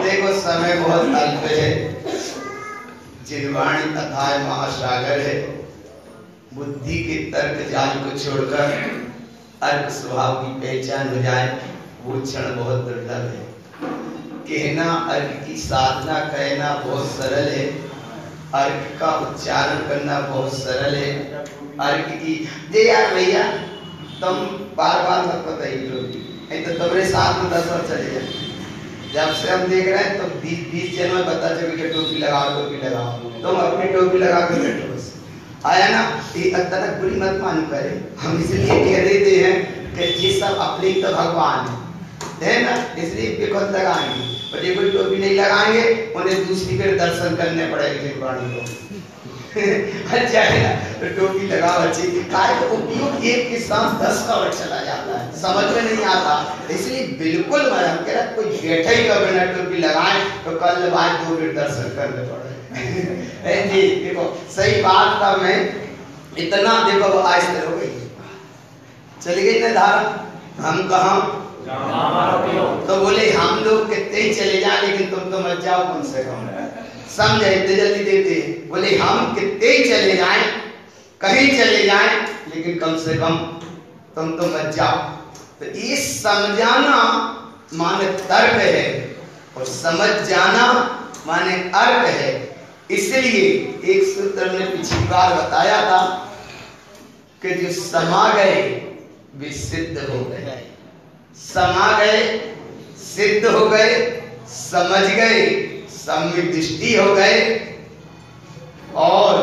देखो समय बहुत अल्प है, जिनवाणी अथाह महासागर है। बुद्धि के तर्क जाल को छोड़कर अर्क स्वभाव की पहचान हो जाए वो क्षण बहुत दुर्लभ है। कहना अर्क की साधना कहना बहुत सरल है, अर्क का उच्चारण करना बहुत सरल है। अर्क की दे यार भैया तुम बार बार मत बताइए तो तुम्हारे साथ में 10 वर्ष चले जाए। जब से हम देख रहे हैं तो 20 जन में पता चले कि टोपी लगाओ तुम अपनी टोपी लगा के बैठो बस आया ना। ये अचानक बुरी मत मानी करे, हम इसलिए कह देते हैं कि ये सब अपने तो भगवान है ना, इसलिए बेखुद लगाएंगे। और ये कोई टोपी नहीं लगाएंगे उन्हें दूसरी फिर दर्शन करने पड़ेगा जिनवाणी को। अच्छा है ना, तो टोपी लगाओ अच्छी काय का उपयोग एक के साथ 10 का वर्ष चला जाता है, समझ में नहीं आता। इसलिए बिल्कुल मैं कह रहा कोई बैठे ही कभी ना टोपी लगाए तो कल बाद 2 मिनट दर्शन करने पड़े। जी देखो सही बात था, मैं इतना देखो आज तक हो गई चली गई ना धारा। हम कहा तो बोले हम लोग कितने ही चले जाए लेकिन तुम तो मत जाओ कम से कम, समझे इतने जल्दी देते। बोले हम कितने ही चले जाएं कहीं चले जाएं लेकिन कम से कम तुम तो मत जाओ। तो ये समझाना माने तर्क है और समझ जाना माने अर्थ है। इसलिए एक सूत्र में पिछली बार बताया था कि जो समा गए वे सिद्ध हो गए, समा गए सिद्ध हो गए, समझ गए सम्यक दृष्टि हो गए, और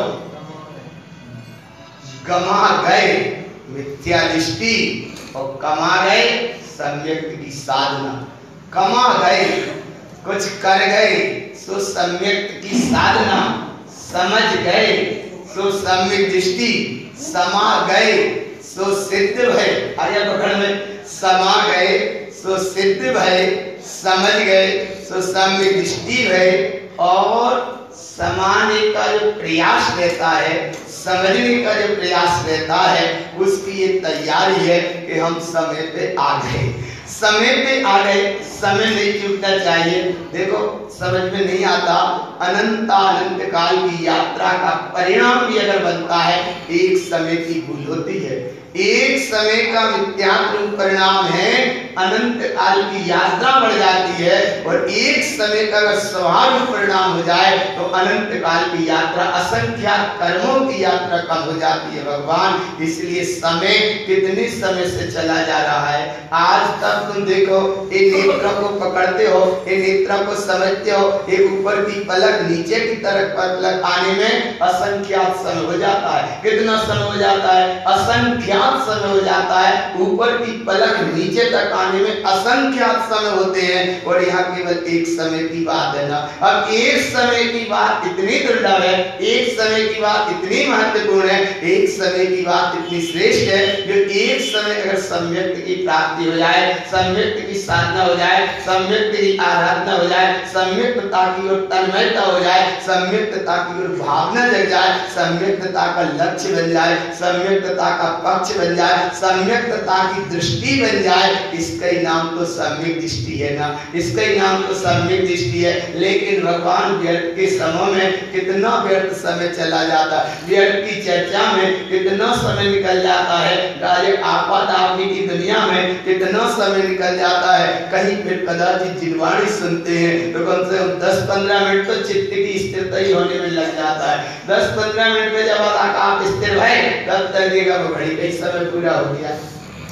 गमा गए मिथ्या दृष्टि और कमा गए सम्यक की साधना। कमा गए कुछ कर गए सो सम्यक की साधना, समझ गए सो सम्यक दृष्टि, समा गए सो सिद्ध भय। आर्य पकड़ में समा गए सो सिद्ध भय, समझ गए सो सम्यक दृष्टि भय। और समाने का जो प्रयास रहता है, समझने का जो प्रयास रहता है, उसकी ये तैयारी है कि हम समय पे आ गए, समय पे आ गए। समय नहीं चूकना चाहिए। देखो समझ में नहीं आता, अनंत अनंत काल की यात्रा का परिणाम भी अगर बनता है एक समय की भूल होती है, एक समय का मिथ्यात्व परिणाम है, अनंत काल की यात्रा बढ़ जाती है। और एक समय का अगर स्वभाव परिणाम हो जाए तो अनंत काल की यात्रा असंख्यात कर्मों की यात्रा कम हो जाती है भगवान। इसलिए समय कितने समय से चला जा रहा है। आज तक तुम देखो ये नेत्र को पकड़ते हो, ये नेत्र को समझते हो, ये ऊपर की पलक नीचे की तरफ पलक आने में असंख्यात समय हो जाता है। कितना समय हो जाता है? असंख्यात समय हो जाता है। ऊपर की पलक नीचे तक आने में असंख्यात समय होते हैं और यहाँ केवल एक समय की बात है ना। अब एक समय की बात इतनी दुर्लभ है, एक समय की बात इतनी महत्वपूर्ण है, एक समय की बात इतनी श्रेष्ठ है जो एक समय अगर सम्यक की प्राप्ति हो जाए, सम्यक की साधना हो जाए, सम्यक की आराधना हो जाए, सम्यकता की ओर तन्मयता हो जाए, सम्यकता की ओर भावना जग जाए, सम्यकता का लक्ष्य बन जाए, सम्यकता का पक्ष बन जाए, सम्यकता की दृष्टि बन जाए, इसका ही नाम तो सम्यक दृष्टि है ना, इसका ही नाम तो सम्यक दृष्टि है। लेकिन भगवान व्यर्थ के समय में कितना व्यर्थ समय चला जाता है, व्यर्थ की चर्चा में कितना समय निकल जाता है, आपाधापी की दुनिया में कितना समय निकल जाता है। कहीं फिर कदाचित जिनवाणी सुनते हैं तो कम से कम 10-15 मिनट तो चित्त की स्थिरता ही होने में लग जाता है। 10-15 मिनट में जब आप स्थिर भय तब तक देखा वो घड़ी का समय पूरा हो गया,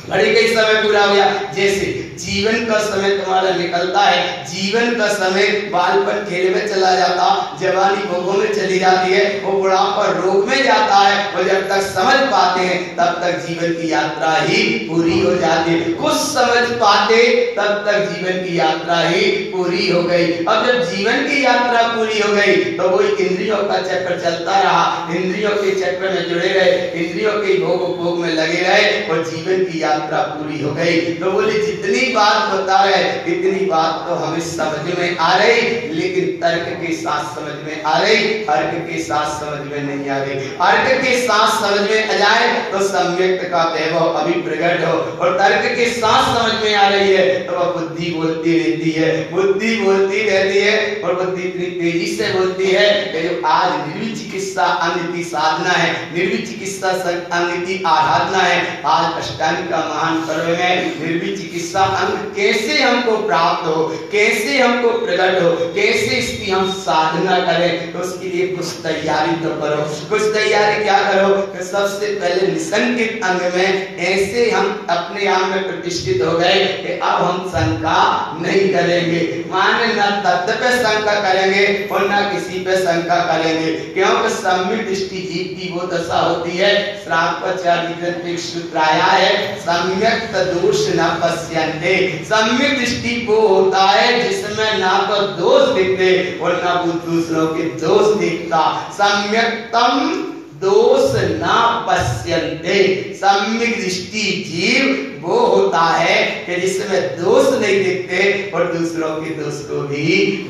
घड़ी का समय पूरा हो गया। जैसे जीवन का समय तुम्हारा निकलता है, जीवन का समय बालपन खेल में चला जाता, जवानी भोगों में चली जाती है, वो बुढ़ापा रोग में जाता है, और जब तक समझ पाते हैं तब तक जीवन की यात्रा ही पूरी हो जाती है। कुछ समझ पाते तब तक जीवन की यात्रा ही पूरी हो गई। अब जब जीवन की यात्रा पूरी हो गई तो वही इंद्रियों का चक्र चलता रहा, इंद्रियों के चक्र में जुड़े रहे, इंद्रियों के भोग में लगे रहे, और जीवन की यात्रा पूरी हो गई। तो बोले जितनी बात बता रहे इतनी बात तो हमें समझ में आ रही, लेकिन तर्क के साथ समझ में आ रही, अर्क के साथ समझ में नहीं आ रही। अर्क के साथ समझ में आ जाए तो सम्यक्त का वैभव अभी प्रकट हो, और तर्क के साथ समझ में आ रही है तो वह बुद्धि बोलती रहती है, बुद्धि बोलती रहती है, और बुद्धि इतनी तेजी से बोलती है कि जो आज निर्विचिकित्सा अंग की साधना है, निर्विचिकित्सा अंग की आराधना है, आज अष्टांग का महान पर्व में निर्विचिकित्सा अंग कैसे हमको प्राप्त हो, कैसे हमको प्रकट हो, कैसे इसकी हम साधना करें, तो उसके लिए कुछ तैयारी तो करो। कुछ तैयारी क्या करो कि सबसे पहले निसंकित अंग में ऐसे हम अपने आप में प्रतिष्ठित हो गए कि अब हम शंका नहीं करेंगे, माने न तत्व पे शंका करेंगे और न किसी पे शंका करेंगे, क्योंकि सम्यक दृष्टि जीव की वो दशा होती है, श्रावकाचार्य सूत्र आया है, सम्यक दोष न पश्यन्ते। सम्यक दृष्टि वो होता है जिसमें ना तो दोष दिखते और ना वो दूसरों के दोष दिखता। सम्यक्तम दोष ना पश्यन्ते। सम्यक दृष्टि जीव वो होता है कि जिसमें दोष नहीं दिखते और दूसरों के दोष को भी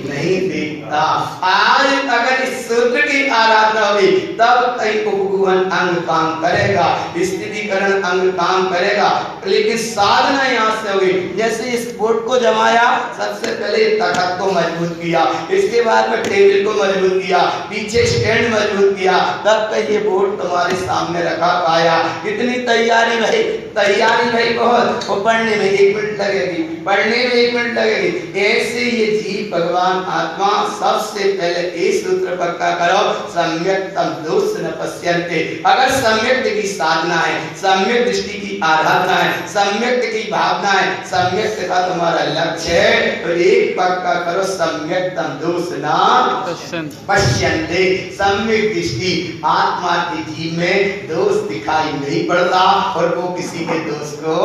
नहीं देखता। आज अगर इस सूत्र की आराधना होगी तब कहीं उपगुहन अंग काम करेगा, स्थितिकरण अंग काम करेगा, लेकिन साधना यहाँ से होगी। जैसे इस बोर्ड को जमाया, सबसे पहले तखत को मजबूत किया, इसके बाद में टेबल को मजबूत किया, पीछे स्टैंड मजबूत किया, तब तक ये बोर्ड तुम्हारे सामने रखा पाया। कितनी तैयारी भाई, तैयारी भाई बहुत, वो पढ़ने में 1 मिनट लगेगी, पढ़ने में 1 मिनट लगेगी। ऐसे ये जीव भगवान आत्मा सबसे पहले इस सूत्र पक्का करो, सम्यक्तम दोष न पश्यन्ते। अगर सम्यक की साधना है, सम्यक दृष्टि की आराधना है, सम्यक की भावना है, सम्यक का तुम्हारा लक्ष्य है, तो एक पक्का करो, सम्यक्तम दोष न पश्यन्ते। सम्यक दृष्टि आत्मा के जीव में दोष दिखाई नहीं पड़ता और वो किसी के दोष को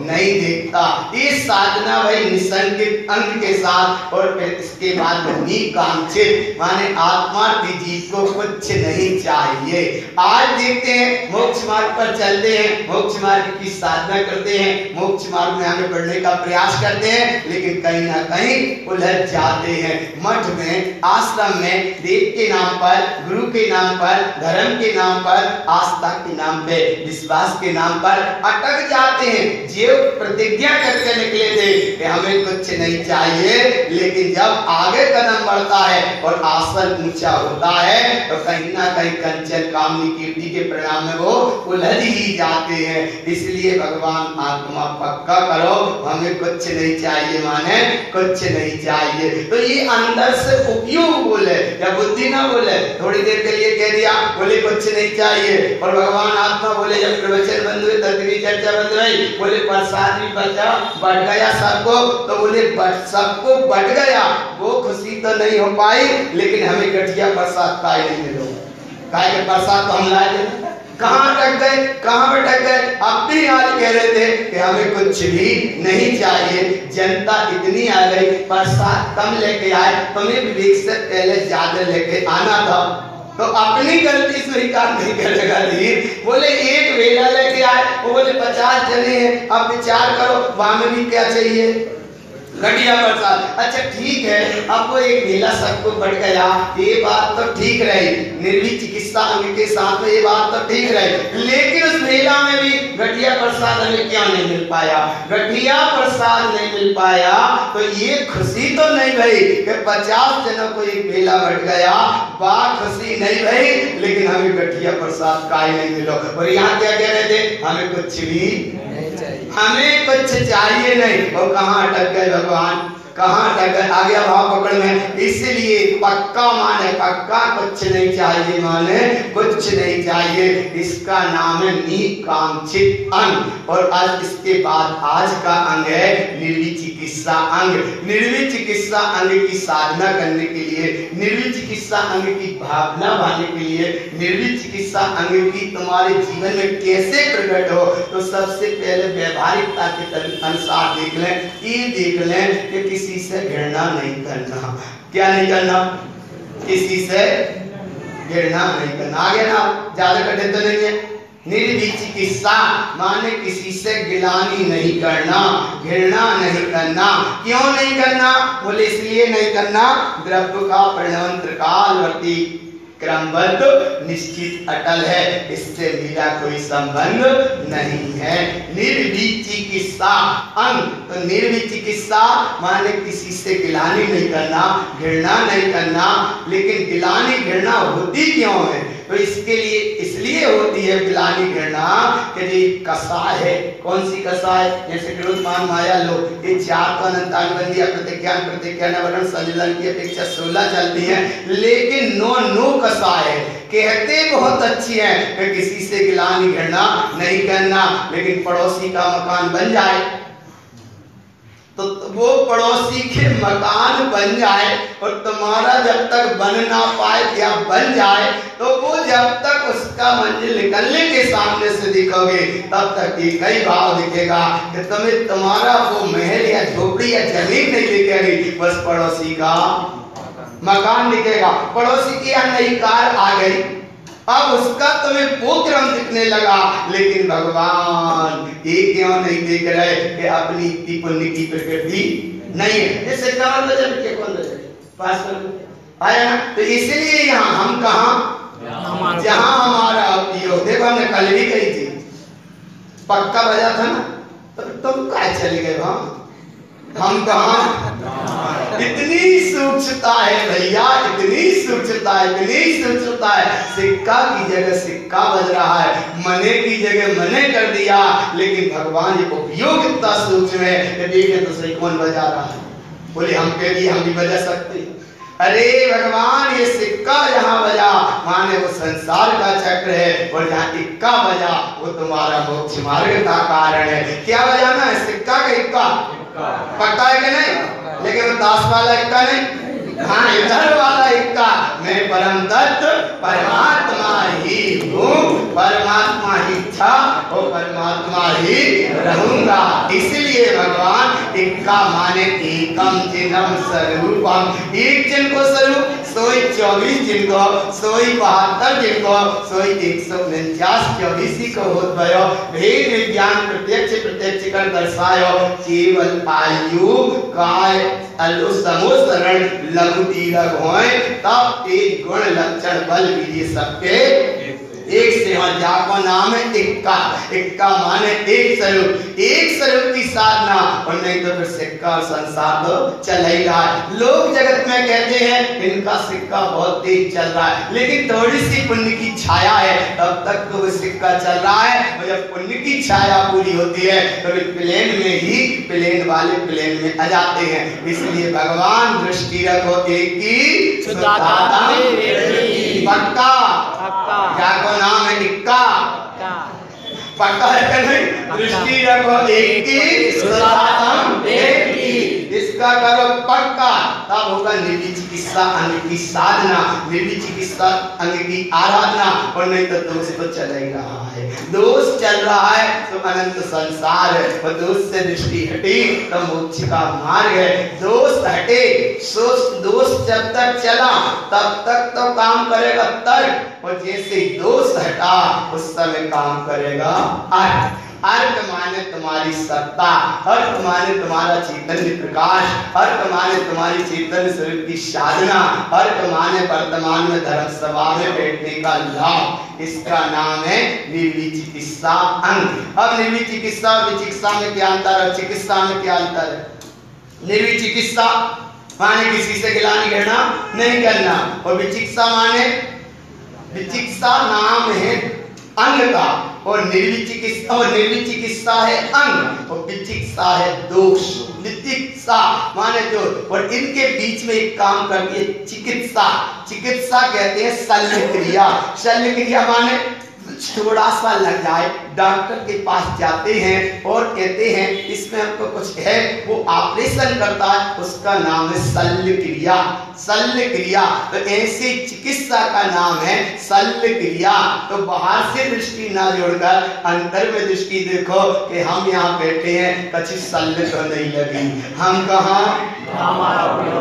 नहीं देखता। ये साधना भाई निसंकित अंग के साथ, और फिर इसके बाद निकांक्षित माने आत्मा के जीव को कुछ नहीं चाहिए। आज देखते हैं मोक्ष मार्ग पर चलते हैं, मोक्ष मार्ग की साधना करते हैं, मोक्ष मार्ग में हमें बढ़ने का प्रयास करते हैं, लेकिन कहीं ना कहीं उलझ जाते हैं। मठ में, आश्रम में, देव के नाम पर, गुरु के नाम पर, धर्म के नाम पर, आस्था के नाम पे, विश्वास के नाम पर अटक जाते हैं। जो प्रतिज्ञा करके निकले थे कि हमें कुछ नहीं चाहिए, लेकिन जब आगे कदम बढ़ता है और आसन ऊंचा होता है तो कहीं ना कहीं कंचन कामनी कीर्ति के परिणाम में वो उलझ ही जाते हैं। इसलिए भगवान आत्मा पक्का करो, हमें कुछ नहीं चाहिए, माने कुछ नहीं चाहिए। तो ये अंदर से उपयोग बोले या बुद्धि ना बोले, थोड़ी देर के लिए कह दिया, बोले कुछ नहीं चाहिए, और भगवान आत्मा बोले जब प्रवचन बंद हुए, तत्वी चर्चा बंद हुई, बोले प्रसाद भी बचा बढ़ गया सबको, तो बोले सबको बढ़ गया, वो खुशी तो नहीं हो पाई, लेकिन हमें गठिया प्रसाद का ही नहीं मिलो। काय के प्रसाद तो हम लाए थे, कहाँ अटक गए, कहाँ भटक गए। अब भी आज कह रहे थे कि हमें कुछ भी नहीं चाहिए, जनता इतनी आ गई, प्रसाद कम लेके आए, तुम्हें विवेक से पहले ज्यादा लेके आना था, तो अपनी गलती स्वीकार नहीं करेगा। बोले एक वेला लेके आए, वो बोले 50 जने हैं, अब विचार करो वहां में भी क्या चाहिए, घटिया प्रसाद। अच्छा ठीक है, अब वो एक वेला सबको बढ़ गया, ये बात तो ठीक रही, निर्वी चिकित्सा अंग के साथ में ये बात तो ठीक रही, लेकिन उस वेला में भी घटिया प्रसाद हमें क्यों नहीं मिल पाया, घटिया प्रसाद नहीं मिल पाया, तो ये खुशी तो नहीं भई कि 50 जनों को एक वेला बढ़ गया, बात खुशी नहीं भई, लेकिन हमें घटिया प्रसाद का ही नहीं मिलो। और यहाँ क्या कह रहे थे, हमें कुछ भी नहीं चाहिए, हमें कुछ चाहिए नहीं। और कहाँ अटक गए भगवान, कहाँ आ गया भाव पकड़ में। इसलिए पक्का माने पक्का, कुछ नहीं चाहिए माने कुछ नहीं चाहिए, इसका नाम है निकांक्षित अंग। और आज इसके बाद आज का अंग है निर्विचिकित्सा चिकित्सा अंग। निर्विचिकित्सा चिकित्सा अंग की साधना करने के लिए, निर्विचिकित्सा चिकित्सा अंग की भावना पाने के लिए, निर्विचिकित्सा चिकित्सा अंग की तुम्हारे जीवन में कैसे प्रकट हो, तो सबसे पहले व्यवहारिकता के अनुसार देख लें, ये देख लें कि किसी से घृणा नहीं करना। क्या नहीं करना? किसी से घृणा नहीं करना। आगे ना ज्यादा कठिन तो नहीं है। निर्विचिकित्सा माने किसी से गिलानी नहीं करना, घृणा नहीं करना। क्यों नहीं करना? बोले इसलिए नहीं करना, द्रव्य का परिणमंत्र कालवर्ती क्रमबद्ध निश्चित अटल है, इससे मेरा कोई संबंध नहीं है। निर्विचिकित्सा अंग, तो निर्विचिकित्सा माने किसी से गिलानी नहीं करना, घृणा नहीं करना। लेकिन गिलानी घृणा होती क्यों है? तो इसके लिए इसलिए होती है गिलानी घृणा कि ये कसाय है। कौन सी कसाय? जैसे क्रोध मान माया लोभ, ये चार तो अनंतानुबंधी प्रतिज्ञान प्रतिज्ञान वर्ण संजलन की अपेक्षा 16 चलती है, लेकिन नो कसाय है। कहते बहुत अच्छी है कि किसी से गिलानी घृणा नहीं करना, लेकिन पड़ोसी का मकान बन जाए तो वो पड़ोसी के मकान बन जाए और तुम्हारा जब तक बन ना पाए या बन जाए, तो वो जब तक उसका मंजिल निकलने के सामने से दिखोगे तब तक एक ही भाव दिखेगा कि तुम्हें तुम्हारा वो महल या झोपड़ी या जमीन नहीं दिखेगी, बस पड़ोसी का मकान दिखेगा। पड़ोसी की यहाँ नई कार आ गई, अब उसका तुम्हें वो क्रम दिखने लगा, लेकिन भगवान ये क्यों नहीं देख रहे कि अपनी इतनी पुण्य की प्रकृति नहीं है। जैसे कमल बजट के कौन पास कर आया ना, तो इसलिए यहाँ हम कहाँ, जहाँ हमारा उपयोग। देखो हमने कल भी कही थी, पक्का बजा था ना, तो तुम क्या चले गए वहां, हम कहाँ। इतनी सूक्ष्मता है भैया, इतनी सूक्ष्मता है, इतनी सूक्ष्मता है। सिक्का की जगह सिक्का बज रहा है, मने की जगह मने कर दिया, लेकिन भगवान ये उपयोग इतना सूक्ष्म है कि देखें तो सही कौन बजा रहा है। बोले हम कह दिए, हम भी बजा सकते हैं। अरे भगवान ये सिक्का जहाँ बजा माने वो संसार का चक्र है, और जहाँ इक्का बजा वो तुम्हारा मोक्ष मार्ग का कारण है। क्या बजाना है? सिक्का का इक्का पक्का है कि नहीं? लेकिन वो दास वाला इक्का नहीं, हाँ इधर वाला इक्का, मैं परम तत्व परमात्मा ही हूँ, परमात्मा ही था और परमात्मा ही रहूंगा। इसलिए भगवान इक्का माने एकम जिनम स्वरूपम, एक जन को स्वरूप, सोई 24 जिनको, सोई 72 जिनको, सोई 149 24 को होत भयो। भेद विज्ञान प्रत्यक्ष कर दर्शायो, केवल आयु काय अलु समुसरण लघु दीर्घ होए, तब एक गुण लक्षण बल विधि सबके एक से। और जाको नाम है इक्का, इक्का माने एक स्वरूप, एक स्वरूप की साधना, और नहीं तो फिर सिक्का संसार तो चल ही रहा है। लोग जगत में कहते हैं इनका सिक्का बहुत तेज चल रहा है, लेकिन थोड़ी सी पुण्य की छाया है तब तक तो वो सिक्का चल रहा है, और जब पुण्य की छाया पूरी होती है तो प्लेन में ही प्लेन वाले प्लेन में आ जाते हैं। इसलिए भगवान दृष्टि रखो एक की, पक्का जाको नाम है इक्का, पक्का है कि नहीं? दृष्टि रखो एक की, सुधातम एक की, इसका करो पक्का, तब होगा निर्विचिकित्सा अंग की साधना, निर्विचिकित्सा अंग की आराधना। और नहीं तो दोष तो चल ही रहा है, दोष चल रहा है तो अनंत संसार है, और दोष से दृष्टि हटी तो मोक्ष का मार्ग है। दोष हटे, दोष जब तक चला तब तक तो काम करेगा तर्क, और जैसे दोष हटा उस समय काम करेगा अर्थ। अर्थ माने तुम्हारी सत्ता, अर्थ माने तुम्हारा चैतन्य प्रकाश, अर्थ माने तुम्हारी चैतन्य स्वरूप की साधना, अर्थ माने वर्तमान में धर्म सभा में बैठने का लाभ। इसका नाम है निर्विचिकित्सा अंग। अब निर्विचिकित्सा और विचिकित्सा में क्या अंतर है? चिकित्सा में क्या अंतर है? निर्विचिकित्सा माने किसी से गिलानी घृणा नहीं करना, और विचिकित्सा माने, विचिकित्सा नाम है अंग का, और निर्विचिकित्सा है अंग, और विचिकित्सा है दोष। विचिकित्सा माने जो, और इनके बीच में एक काम करती है चिकित्सा। चिकित्सा कहते हैं शल्य क्रिया। शल्य क्रिया माने थोड़ा सा लग जाए, डॉक्टर के पास जाते हैं और कहते हैं इसमें हमको कुछ है, वो ऑपरेशन करता है, उसका नाम है शल्य क्रिया। शल्य क्रिया, तो ऐसी चिकित्सा का नाम है शल्य क्रिया। तो बाहर से दृष्टि ना जोड़कर अंदर में दृष्टि देखो कि हम यहाँ बैठे हैं, कच्ची शल्य तो नहीं लगी, हम कहाँ।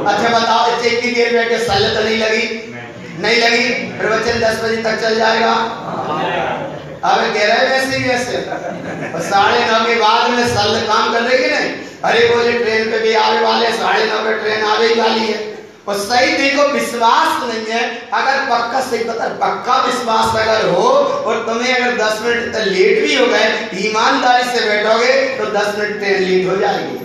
अच्छा बताओ, इतनी देर बैठे शल्य तो नहीं लगी? नहीं लगी। प्रवचन 10 बजे तक चल जाएगा। अब कह रहे वैसे ही वैसे, और 9:30 के बाद में शल्य काम कर रही है नहीं। अरे बोले ट्रेन पे भी आने वाले, 9:30 पे ट्रेन आने ही वाली है। और सही देखो, विश्वास नहीं है, अगर पक्का सही पता, पक्का विश्वास अगर हो और तुम्हें अगर 10 मिनट तक लेट भी हो गए, ईमानदारी से बैठोगे तो 10 मिनट ट्रेन लेट हो जाएगी।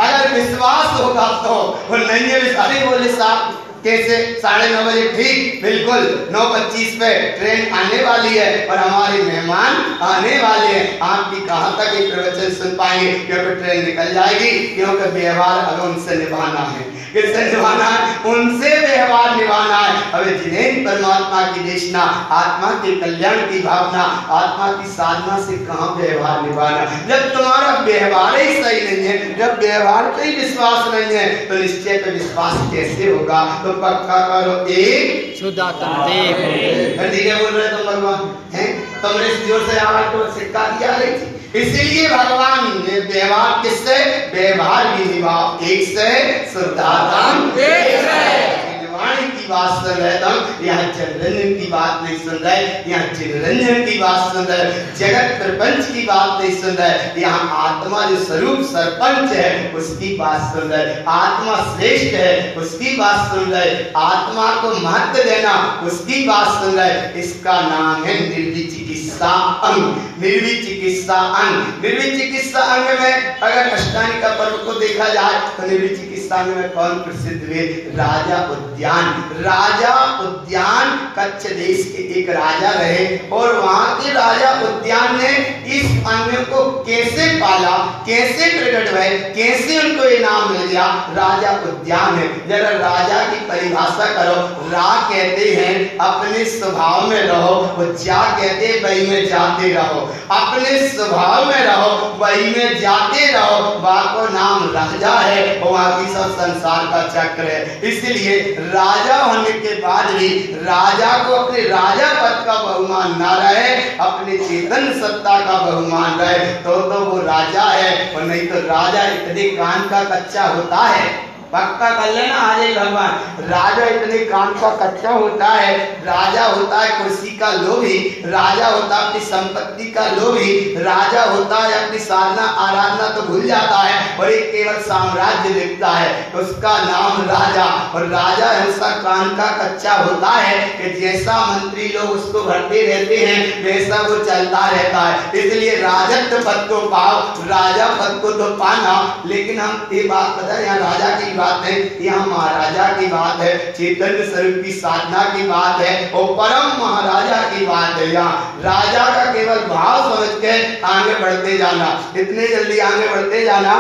अगर विश्वास होगा तो, और नहीं है विश्वास, बोले साहब कैसे 9:30 बजे ठीक बिल्कुल 9:25 पे ट्रेन आने वाली है और हमारे मेहमान आने वाले हैं, आप भी कहां तक ये प्रवचन सुन पाएंगे, क्योंकि ट्रेन निकल जाएगी। क्योंकि व्यवहार अब उनसे निभाना है, किससे निभाना है? उनसे व्यवहार निभाना है। अब जिन्हें परमात्मा की देशना, आत्मा के कल्याण की भावना, आत्मा की साधना से कहां व्यवहार निभाना। जब तुम्हारा व्यवहार ही सही नहीं है, जब व्यवहार पे ही विश्वास नहीं है, तो निश्चय पे विश्वास कैसे होगा? तो पक्का करो एक शुद्ध आत्मा देव। ठीक है बोल रहे तुम भगवान हैं, तुमने इस जोर से आवाज को सिक्का दिया रही थी। इसीलिए भगवान ने व्यवहार किससे? व्यवहार भी निभाओ एक से, शुद्धात्म एक से। वाणी की बात सुन रहे तुम, यहाँ जनरंजन की बात नहीं सुन रहे, यहाँ चिरंजन की बात सुन रहे, जगत प्रपंच की बात नहीं सुन रहे, यहाँ आत्मा जो स्वरूप सरपंच है उसकी बात सुन रहे, आत्मा श्रेष्ठ है उसकी बात सुन रहे, आत्मा को महत्व देना उसकी बात सुन रहे। इसका नाम है निर्विचिकित्सा अंग। निर्विचिकित्सा अंग, निर्विचिकित्सा अंग में अगर अष्टांगिक पर्व को देखा जाए तो निर्विचिकित्सा अंग में कौन प्रसिद्ध हुए? राजा उद्यान। राजा उद्यान कच्छ देश के एक राजा रहे और वहां के राजा उद्यान ने इस अंग को कैसे पाला, कैसे प्रकट हुए, कैसे उनको ये नाम मिल गया? राजा उद्यान है। जरा राजा की परिभाषा करो। रा कहते हैं अपने स्वभाव में रहो, वो जा कहते हैं वही में जाते रहो। अपने स्वभाव में रहो, वही में जाते रहो। वहां को नाम राजा है और वहां की सब संसार का चक्र है। इसलिए राजा होने के बाद भी राजा को अपने राजा पद का बहुमान ना रहे, अपने चेतन सत्ता का बहुमान रहे, तो वो राजा है। और नहीं तो राजा इतने कान का कच्चा होता है, पक्का कर लेना आज ही भगवान। राजा इतने कान का कच्चा होता है, राजा होता है कुर्सी का लोभी, राजा होता है अपनी संपत्ति का लोभी, राजा होता है अपनी साधना आराधना तो भूल जाता है और एक केवल साम्राज्य देखता है, उसका नाम राजा। और राजा ऐसा कान का कच्चा होता है कि जैसा मंत्री लोग उसको भरते रहते हैं वैसा वो चलता रहता है। इसलिए राजत्व पद को पाओ, राजा पद को तो पाना, लेकिन हम ये बात पता है, यहाँ राजा की बात है, यहाँ महाराजा की बात है, चैतन्य स्वरूप की साधना की बात है और परम महाराजा की बात है। यहाँ राजा का केवल भाव समझ के आगे बढ़ते जाना, इतने जल्दी आगे बढ़ते जाना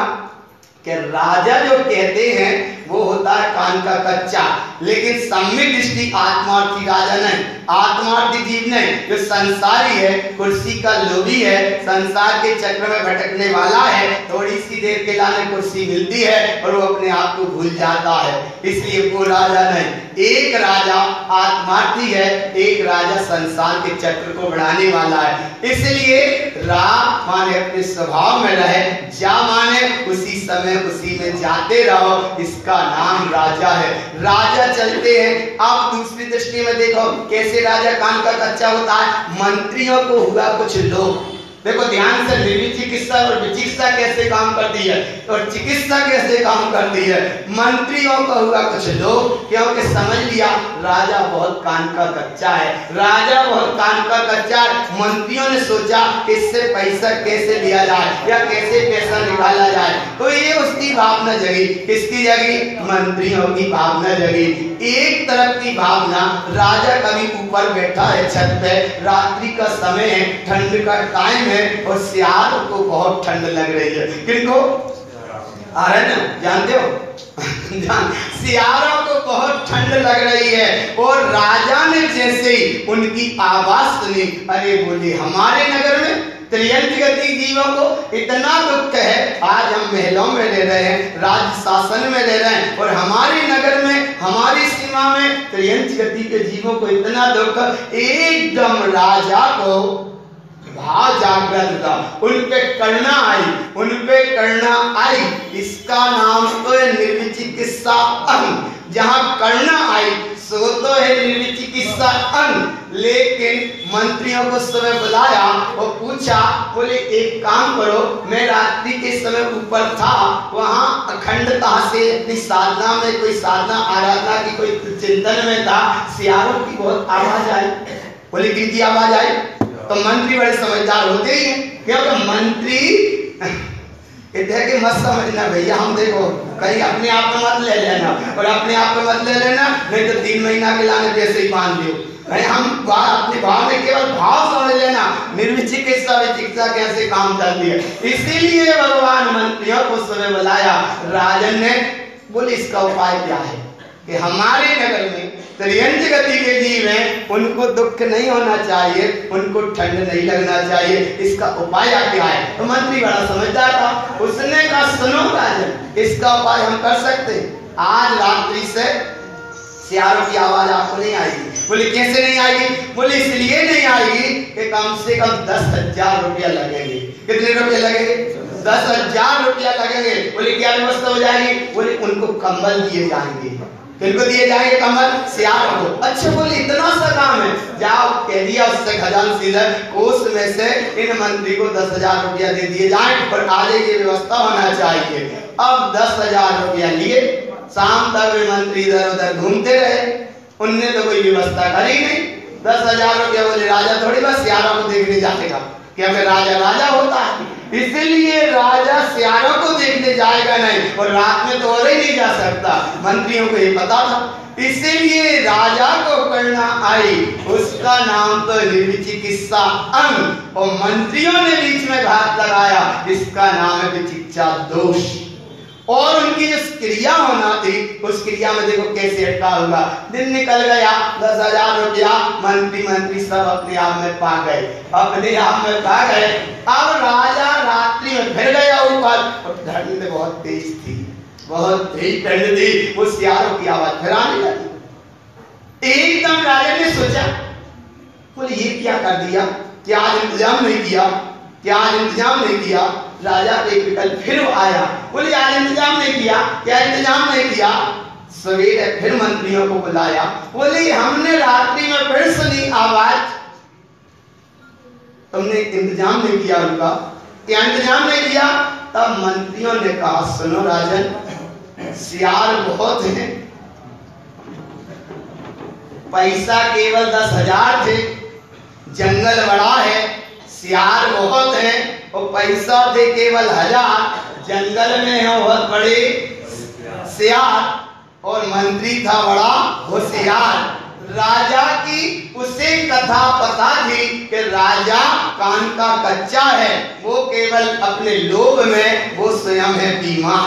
कि राजा जो कहते हैं वो होता है कान का कच्चा, लेकिन सम्यक दृष्टि आत्मार्थी राजा नहीं, आत्मार्थी जीव नहीं, जो संसारी है, कुर्सी का लोभी है, संसार के चक्र में भटकने वाला है, थोड़ी सी देर के लाने कुर्सी मिलती है और वो अपने आप को भूल जाता है। इसलिए वो राजा नहीं। एक राजा आत्मार्थी है, एक राजा संसार के चक्र को बढ़ाने वाला है। इसलिए रा माने अपने स्वभाव में रहे, जा माने उसी समय उसी में जाते रहो, इसका नाम राजा है। राजा चलते हैं। आप दूसरी दृष्टि में देखो कैसे राजा कान का कच्चा होता है। मंत्रियों को हुआ कुछ लोग, देखो ध्यान से, निर्विचिकित्सा और विचिकित्सा कैसे काम करती है और चिकित्सा कैसे काम करती है। मंत्रियों को हुआ कुछ लोग, क्योंकि समझ लिया राजा बहुत कान का कच्चा है, राजा बहुत कान का कच्चा है। मंत्रियों ने सोचा इससे पैसा कैसे लिया जाए या कैसे पैसा निकाला जाए, तो ये उसकी की भावना जगी। किसकी जगी? मंत्रियों की भावना जगी। एक तरफ की भावना, राजा कभी ऊपर बैठा है छत पे, रात्रि का समय है, ठंड का टाइम है और सियार को बहुत ठंड लग रही है। किनको? आ रहे ना, जानते हो? सियारों को बहुत ठंड लग रही है और राजा ने जैसे ही उनकी आवाज सुनी, अरे बोले हमारे नगर में त्रियंत गति जीवों को इतना दुख है, आज हम महलों में रह रहे हैं, राज शासन में रह रहे हैं और हमारे नगर में, हमारी सीमा में त्रियंत गति के जीवों को इतना दुख। एकदम राजा को भाव जागृत था, उन पे करुणा आई, उन पे करुणा आई। इसका नाम तो है निर्विचिकित्सा अंग। जहां करुणा आई सो तो है निर्विचिकित्सा अंग। लेकिन मंत्रियों को सुबह बुलाया और पूछा, बोले एक काम करो, मैं रात्रि के समय ऊपर था, वहां अखंडता से अपनी साधना में, कोई साधना आराधना की कोई चिंतन में था, सियारों की बहुत आवाज आई। बोले किनकी आवाज आई? तो मंत्री बड़े समझदार होते ही हैं, क्योंकि मंत्री कहते हैं कि मत समझना भैया, हम देखो कहीं अपने आप में मत ले लेना, और अपने आप में मत ले लेना, नहीं तो 3 महीना के लाने जैसे ही बांध लियो। हम अपने भाव में केवल भाव समझ लेना, निर्विचिकित्सा विचिकित्सा कैसे काम चलती है। इसीलिए भगवान मंत्रियों को सुबह बुलाया। राजन ने बोले इसका उपाय क्या है कि हमारे नगर में त्रियंत गति के जीव हैं, उनको दुख नहीं होना चाहिए, उनको ठंड नहीं लगना चाहिए, इसका उपाय क्या है? तो मंत्री बड़ा समझदार था, उसने कहा सुनो राजन, इसका उपाय हम कर सकते हैं। आज रात्रि से सियारों की आवाज आपको नहीं आएगी। बोले कैसे नहीं आएगी? बोले इसलिए नहीं आएगी कि कम से कम 10,000 रुपया लगेंगे। कितने रुपये लगेंगे? 10,000 रुपया लगेंगे। बोले क्या व्यवस्था हो जाएगी? बोले उनको कंबल दिए जाएंगे। किनको दिए जाएंगे कंबल? सियारों को। अच्छा बोले इतना सा काम है, जाओ कह दिया उससे खजानचीर कोष में से इन मंत्री को 10,000 रुपया दे दिए जाए और आगे की व्यवस्था होना चाहिए। अब 10,000 रुपया लिए, शाम तक वे मंत्री इधर उधर घूमते रहे, उनने तो कोई व्यवस्था करी नहीं। 10,000 रुपया बोले राजा थोड़ी बस सियारों को देखने जाएगा, क्योंकि राजा राजा होता है, इसलिए राजा सियारों को देखने जाएगा नहीं, और रात में तो और ही नहीं जा सकता। मंत्रियों को ये पता था, इसीलिए राजा को करुणा आई, उसका नाम तो निर्विचिकित्सा अंग, और मंत्रियों ने बीच में घात लगाया, इसका नाम है विचिकित्सा दोष। और उनकी जो क्रिया होना थी, उस क्रिया में देखो कैसे अटका होगा। दिन निकल गया, 10,000 रुपया मंत्री सब अपने आप में पा गए, अपने आप में पा गए। अब राजा रात्रि में फिर गया ऊपर, और ठंड बहुत तेज थी, बहुत तेज ठंड थी, वो सियारों की आवाज फिर आने लगी। एकदम राजा ने सोचा, बोले ये क्या कर दिया, क्या आज इंतजाम नहीं किया, क्या आज इंतजाम नहीं किया। राजा एक विकल्प फिर आया, बोले आज इंतजाम नहीं किया, क्या इंतजाम नहीं किया। सवेरे फिर मंत्रियों को बुलाया, बोले हमने रात्रि में फिर सुनी आवाज, तुमने इंतजाम नहीं किया उनका, क्या इंतजाम नहीं किया। तब मंत्रियों ने कहा सुनो राजन, सियार बहुत हैं, पैसा केवल 10,000 थे, जंगल बड़ा है, सियार बहुत हैं और पैसा थे केवल 1,000, जंगल में है बहुत बड़े सियार, और मंत्री था बड़ा होशियार। राजा की उसे कथा पता थी कि राजा कान का कच्चा है, वो केवल अपने लोभ में वो स्वयं है बीमार।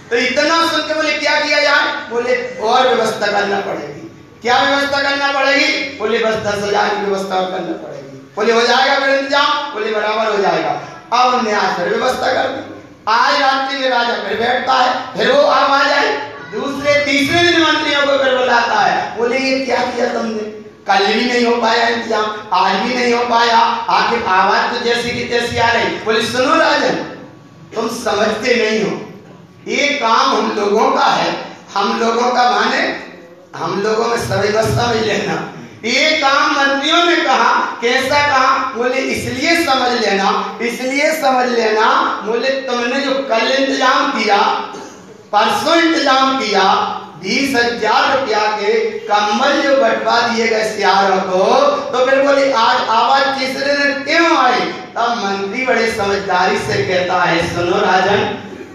तो इतना सुन के बोले क्या किया जाए, बोले और व्यवस्था करना पड़ेगी। क्या व्यवस्था करना पड़ेगी? बोले बस 10,000 की व्यवस्था करना पड़ेगी। बोले हो जाएगा फिर इंतजाम? बोले बराबर हो जाएगा। अब हमने आज फिर व्यवस्था कर दी। आज रात्रि में राजा फिर बैठता है, फिर वो आवाज आई, दूसरे तीसरे दिन मंत्रियों को फिर बुलाता है, बोले ये क्या किया तुमने, कल भी नहीं हो पाया इंतजाम, आज भी नहीं हो पाया, आखिर आवाज तो जैसी की तैसी आ रही। बोले सुनो राजन, तुम समझते नहीं हो, ये काम हम लोगों का है, हम लोगों का माने हम लोगों में सभी व्यवस्था में लेना। ये काम मंत्रियों ने कहा, कैसा कहा? बोले इसलिए समझ लेना, इसलिए समझ लेना, बोले तुमने जो कल इंतजाम किया, परसों इंतजाम किया, 20,000 रुपया के कंबल जो बंटवा दिए गए सियारों को, तो फिर बोले आज आवाज तीसरे दिन क्यों आई? तब मंत्री बड़े समझदारी से कहता है सुनो राजन,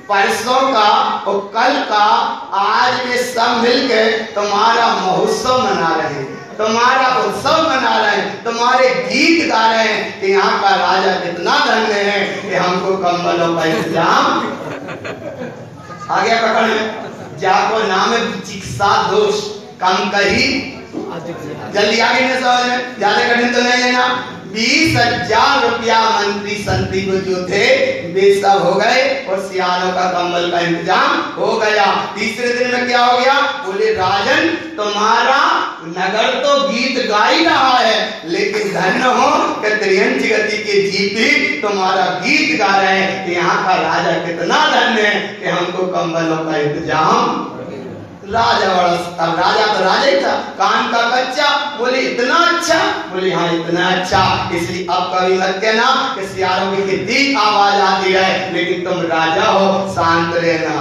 परसों का और कल का आज में सब मिलकर तुम्हारा महोत्सव मना रहे हैं, तुम्हारा उत्सव मना रहे हैं, तुम्हारे गीत गा रहे हैं कि यहाँ का राजा कितना धन्य है कि हमको कंबलों का इंतजाम। आगे पकड़ में जाको नाम चिकित्सा दोष कम कही, जल्दी आगे नहीं समझ में, ज्यादा कठिन तो नहीं लेना। 20,000 रुपया मंत्री संतरी को जो थे वे सब हो गए और सियारों का कंबल का इंतजाम हो गया। तीसरे दिन में क्या हो गया? बोले राजन तुम्हारा नगर तो गीत गा ही रहा है, लेकिन धन्य हो कि त्रियंच गति के जीती तुम्हारा गीत गा रहे हैं कि यहाँ का राजा कितना धन्य है कि हमको कंबलों का इंतजाम। राजा बड़ा, राजा तो राजा ही था, कान का कच्चा, बोले इतना अच्छा, बोले हाँ इतना अच्छा, इसलिए अब कभी मत कहना कि सियारों की कितनी आवाज आती है, लेकिन तुम राजा हो, शांत रहना।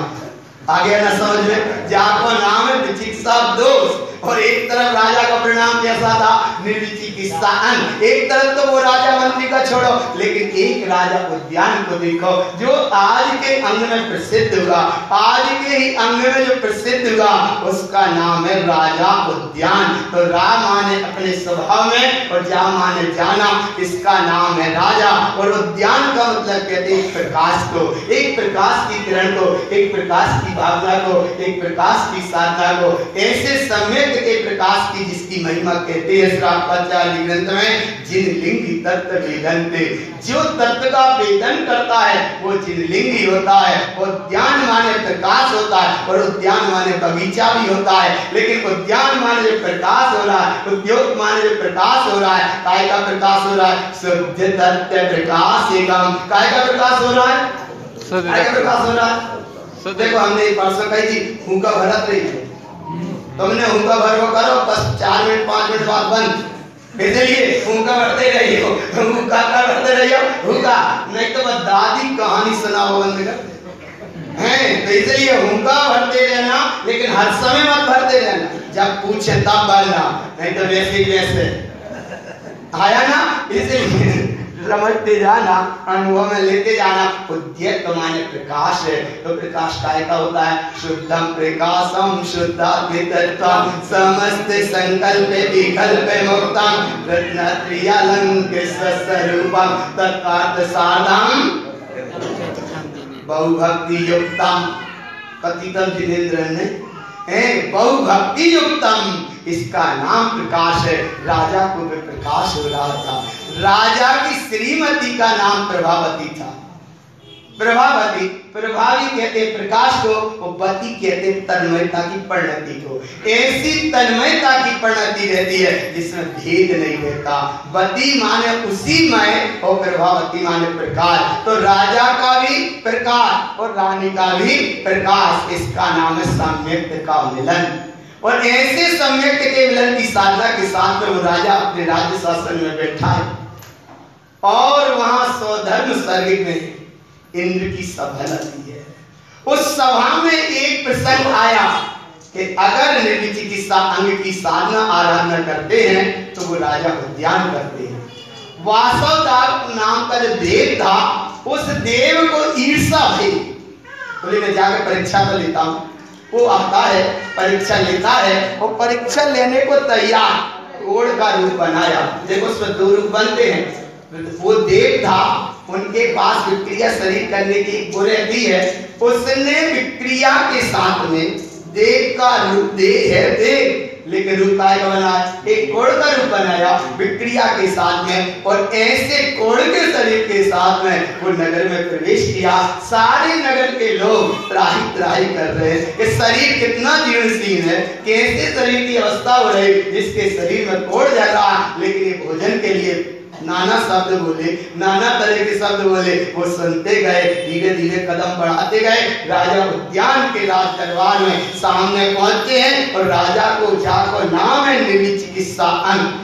आगे ना समझ में, जाको नाम है विचिकित्सा दोष, और एक तरफ राजा का परिणाम कैसा था? निर्विचिकित्सा। एक तरफ तो वो राजा मंत्री का छोड़ो, लेकिन एक राजा उद्यान को देखो जो आज के अंग में प्रसिद्ध हुआ, आज के ही अंग में जो प्रसिद्ध हुआ उसका नाम है राजा उद्यान। तो रा माने अपने स्वभाव में और जा माने जाना, इसका नाम है राजा। और उद्यान का मतलब कहते हैं प्रकाश को, एक प्रकाश की किरण को, एक प्रकाश की भावना को, एक प्रकाश की साधना को, ऐसे सम्यक के प्रकाश की जिसकी महिमा कहते हैं श्रापाचार्य ग्रंथ में जिन लिंगी तत्व वेदनते, जो तत्व का वेदन करता है वो जिनलिंगी होता है। उद्यान माने प्रकाश होता है और उद्यान माने बगीचा भी होता है, लेकिन उद्यान माने जो प्रकाश हो रहा है, उद्योग माने जो प्रकाश हो रहा है, काय का प्रकाश हो रहा है? शुद्ध तत्व प्रकाश एकम। काय का प्रकाश हो रहा है? काय का प्रकाश हो रहा है? देखो हमने परसों कही थी हुक्का भरत रही है, तुमने हुक्का भर को करो, बस 4 मिनट 5 मिनट बाद बंद, फिर चलिए हुक्का भरते रहिए, हुक्का भरते रहिए, हुक्का नहीं तो बस दादी कहानी सुनाओ बंद कर हैं। तो इसलिए हुक्का भरते रहना, लेकिन हर समय मत भरते रहना, जब पूछे तब भरना, नहीं तो वैसे ही वैसे आया ना। इसलिए समझते जाना, अनुभव में लेते जाना। उद्यत माने प्रकाश है, तो प्रकाश काय का होता है? शुद्धम प्रकाशम शुद्धाद्वैतत्वम समस्त संकल्प विकल्प मुक्तम रत्नत्रियालंकृत स्वरूपम तत्कार्थ साधम बहुभक्ति युक्तम। कथितम जिनेंद्र ने बहुभक्ति युक्तम, इसका नाम प्रकाश है। राजा को भी प्रकाश हो रहा था। राजा की श्रीमती का नाम प्रभावती था। प्रभावती, प्रभावी कहते प्रकाश को, और बती कहते तन्मयता की परिणति को। ऐसी तन्मयता की परिणति रहती है जिसमें भेद नहीं रहता। बती माने उसी मय और प्रभावती माने प्रकाश। तो राजा का भी प्रकाश और रानी का भी प्रकाश, इसका नाम है सम्यक्त का मिलन। और ऐसे सम्यक्त के मिलन की साधना के साथ में वो राजा अपने राज्य शासन में बैठा है, और वहां स्वधर्म सर्ग में इंद्र की सभा लगती है। उस सभा में एक प्रसंग आया कि अगर निर्विचिकित्सा अंग की साधना आराधना करते हैं तो वो राजा उद्यान करते हैं। वासवदार नाम का जो देव था, उस देव को ईर्षा हुई, बोले मैं जाकर परीक्षा तो लेता हूँ। वो आता है, परीक्षा लेता है, और परीक्षा लेने को तैयार ओढ़ का रूप बनाया। देखो उसमें 2 रूप बनते हैं। वो देव था, उनके पास विक्रिया शरीर करने की वो रहती है। उसने विक्रिया के साथ में देव का रूप, देह है देव, लेकिन रूप का बनाया, एक कोड़ का रूप बनाया विक्रिया के साथ में, और ऐसे कोड़ के शरीर के साथ में वो नगर में प्रवेश किया। सारे नगर के लोग त्राही त्राही कर रहे हैं कि शरीर कितना जीर्णशीर्ण है, कैसे शरीर की अवस्था हो रही, जिसके शरीर में कोड़ जा रहा, लेकिन ये भोजन के लिए नाना शब्द बोले, नाना तरह के शब्द बोले। वो सुनते गए, धीरे धीरे कदम बढ़ाते गए। राजा उद्यान के राज दरबार में सामने पहुंचते हैं, और राजा को जाको नाम है निर्विचिकित्सा अंग।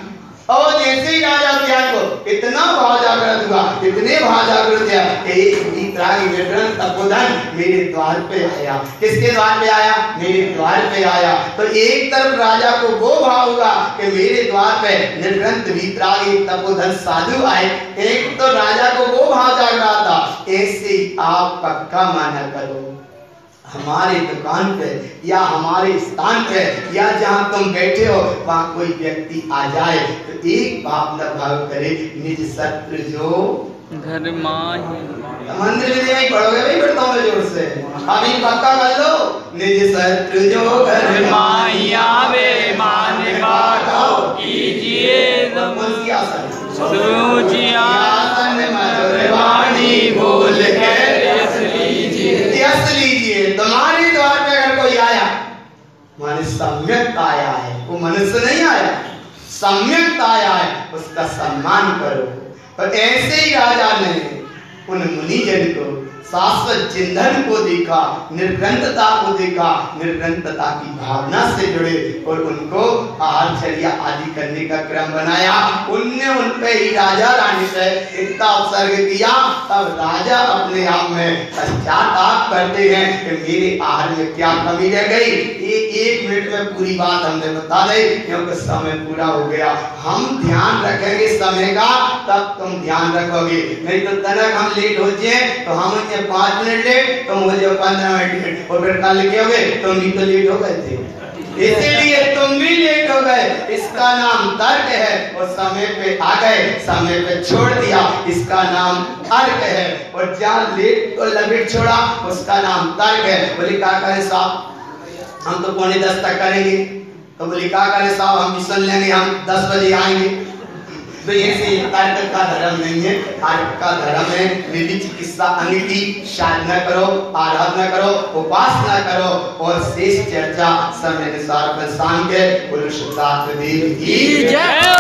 और जैसे ही राजा उद्यान को इतना भाव जागृत हुआ, इतने भाव जागृत हुआ, एक वीतरागी विवरण तपोधन मेरे द्वार पे आया। किसके द्वार पे आया? मेरे द्वार पे आया। तो एक तरफ राजा को वो भाव हुआ कि मेरे द्वार पे निर्ग्रंथ वीतरागी तपोधन साधु आए, एक तो राजा को वो भाव जाग रहा था। ऐसे ही आप पक्का माना करो हमारे दुकान पे या हमारे स्थान पे या जहाँ तुम बैठे हो वहाँ कोई व्यक्ति आ जाए तो एक बात न भाव करे, निज शत्रु जो घर माही। मंदिर में नहीं पढ़ोगे भाई, पढ़ता हूँ जोर से, अभी पक्का कर लो। निज शत्रु जो घर माही आवे, मान बातों कीजिए मधुर वाणी बोल के यश लीजिए। तुम्हारे द्वार पे अगर कोई आया, माने सम्यक आया है, वो मनुष्य नहीं आया, सम्यक आया है, उसका सम्मान करो। और ऐसे ही राजा ने उन मुनिजन को शाश्वत चिंतन को देखा, निर्ग्रंथता को देखा, निर्ग्रंथता की भावना से जुड़े और उनको आहारचर्या आदि करने का क्रम बनाया। उनने उन पे ही राजा रानी से इतना उत्सर्ग किया, तब राजा अपने आप में पश्चाताप करते हैं कि मेरे आहार में क्या कमी रह गई। एक मिनट में पूरी बात हमने बता दी क्योंकि समय पूरा हो गया। हम ध्यान रखेंगे समय का, तब तुम ध्यान रखोगे, नहीं तो तनक हम लेट हो जाए तो हम 5 मिनट लेट, तुम हो जाओ 15 मिनट लेट, और फिर कल क्या हो गए, तुम भी तो लेट हो गए थे, इसीलिए तुम भी लेट हो गए। इसका नाम तर्क है, और समय पे आ गए, समय पे छोड़ दिया, इसका नाम अर्क है। और जहाँ लेट को लपेट छोड़ा उसका नाम तर्क है। बोले क्या करें साहब, हम तो 9:45 तक करेंगे, तो बोले क्या करें साहब, हम भी सुन लेंगे, हम 10 बजे आएंगे। तो ऐसे तर्क का धर्म नहीं है, अर्क का धर्म है। निधि चिकित्सा अंग की साधना करो, आराधना करो, उपासना करो, और शेष चर्चा समय अनुसार शाम के पुरुष देव की जय।